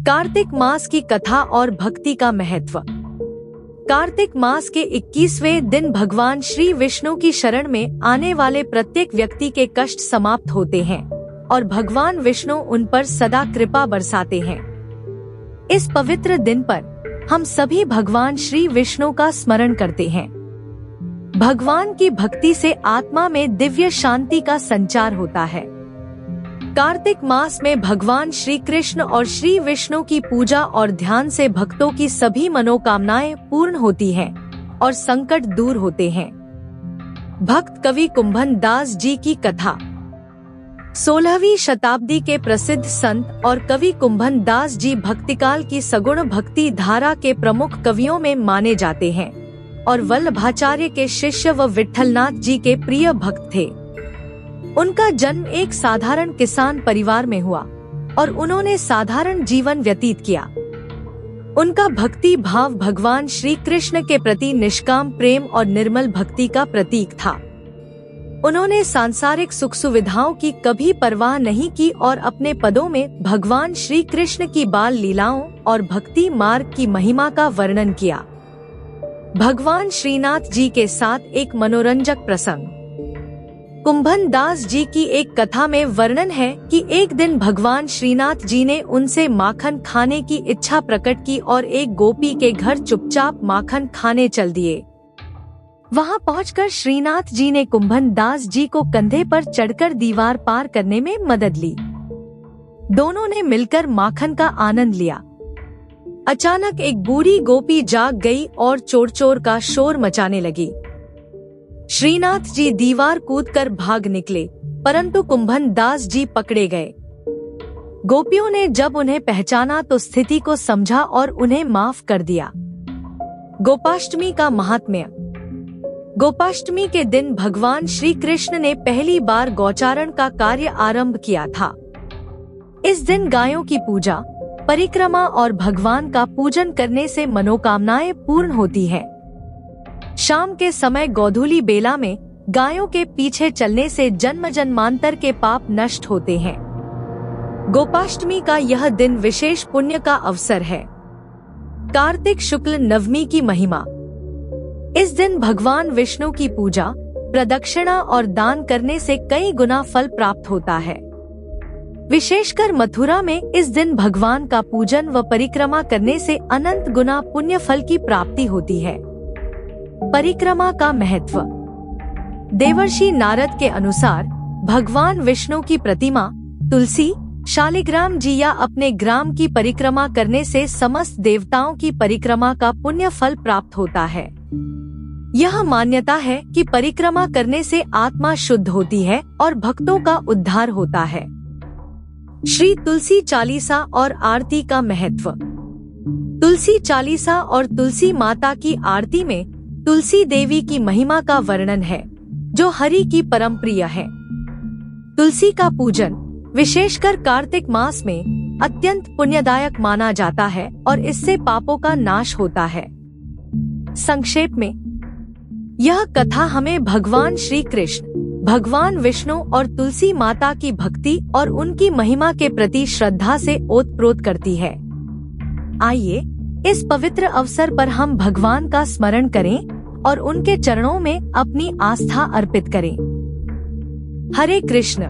कार्तिक मास की कथा और भक्ति का महत्व। कार्तिक मास के 21वें दिन भगवान श्री विष्णु की शरण में आने वाले प्रत्येक व्यक्ति के कष्ट समाप्त होते हैं और भगवान विष्णु उन पर सदा कृपा बरसाते हैं। इस पवित्र दिन पर हम सभी भगवान श्री विष्णु का स्मरण करते हैं। भगवान की भक्ति से आत्मा में दिव्य शांति का संचार होता है। कार्तिक मास में भगवान श्री कृष्ण और श्री विष्णु की पूजा और ध्यान से भक्तों की सभी मनोकामनाएं पूर्ण होती हैं और संकट दूर होते हैं। भक्त कवि कुंभन दास जी की कथा। 16वीं शताब्दी के प्रसिद्ध संत और कवि कुंभन दास जी भक्तिकाल की सगुण भक्ति धारा के प्रमुख कवियों में माने जाते हैं और वल्लभाचार्य के शिष्य व विट्ठलनाथ जी के प्रिय भक्त थे। उनका जन्म एक साधारण किसान परिवार में हुआ और उन्होंने साधारण जीवन व्यतीत किया। उनका भक्ति भाव भगवान श्री कृष्ण के प्रति निष्काम प्रेम और निर्मल भक्ति का प्रतीक था। उन्होंने सांसारिक सुख सुविधाओं की कभी परवाह नहीं की और अपने पदों में भगवान श्री कृष्ण की बाल लीलाओं और भक्ति मार्ग की महिमा का वर्णन किया। भगवान श्रीनाथ जी के साथ एक मनोरंजक प्रसंग। कुंभन दास जी की एक कथा में वर्णन है कि एक दिन भगवान श्रीनाथ जी ने उनसे माखन खाने की इच्छा प्रकट की और एक गोपी के घर चुपचाप माखन खाने चल दिए। वहां पहुंचकर श्रीनाथ जी ने कुंभन दास जी को कंधे पर चढ़कर दीवार पार करने में मदद ली। दोनों ने मिलकर माखन का आनंद लिया। अचानक एक बूढ़ी गोपी जाग गई और चोर चोर का शोर मचाने लगी। श्रीनाथ जी दीवार कूदकर भाग निकले, परंतु कुंभन दास जी पकड़े गए। गोपियों ने जब उन्हें पहचाना तो स्थिति को समझा और उन्हें माफ कर दिया। गोपाष्टमी का महात्म्य। गोपाष्टमी के दिन भगवान श्री कृष्ण ने पहली बार गौचारण का कार्य आरंभ किया था। इस दिन गायों की पूजा, परिक्रमा और भगवान का पूजन करने से मनोकामनाएं पूर्ण होती हैं। शाम के समय गोधूली बेला में गायों के पीछे चलने से जन्म जन्मांतर के पाप नष्ट होते हैं। गोपाष्टमी का यह दिन विशेष पुण्य का अवसर है। कार्तिक शुक्ल नवमी की महिमा। इस दिन भगवान विष्णु की पूजा, प्रदक्षिणा और दान करने से कई गुना फल प्राप्त होता है। विशेषकर मथुरा में इस दिन भगवान का पूजन व परिक्रमा करने से अनंत गुना पुण्य फल की प्राप्ति होती है। परिक्रमा का महत्व। देवर्षि नारद के अनुसार भगवान विष्णु की प्रतिमा, तुलसी, शालिग्राम जी या अपने ग्राम की परिक्रमा करने से समस्त देवताओं की परिक्रमा का पुण्य फल प्राप्त होता है। यह मान्यता है कि परिक्रमा करने से आत्मा शुद्ध होती है और भक्तों का उद्धार होता है। श्री तुलसी चालीसा और आरती का महत्व। तुलसी चालीसा और तुलसी माता की आरती में तुलसी देवी की महिमा का वर्णन है, जो हरि की परम प्रिय है। तुलसी का पूजन विशेषकर कार्तिक मास में अत्यंत पुण्यदायक माना जाता है और इससे पापों का नाश होता है। संक्षेप में, यह कथा हमें भगवान श्री कृष्ण, भगवान विष्णु और तुलसी माता की भक्ति और उनकी महिमा के प्रति श्रद्धा से ओतप्रोत करती है। आइए इस पवित्र अवसर पर हम भगवान का स्मरण करें और उनके चरणों में अपनी आस्था अर्पित करें। हरे कृष्ण।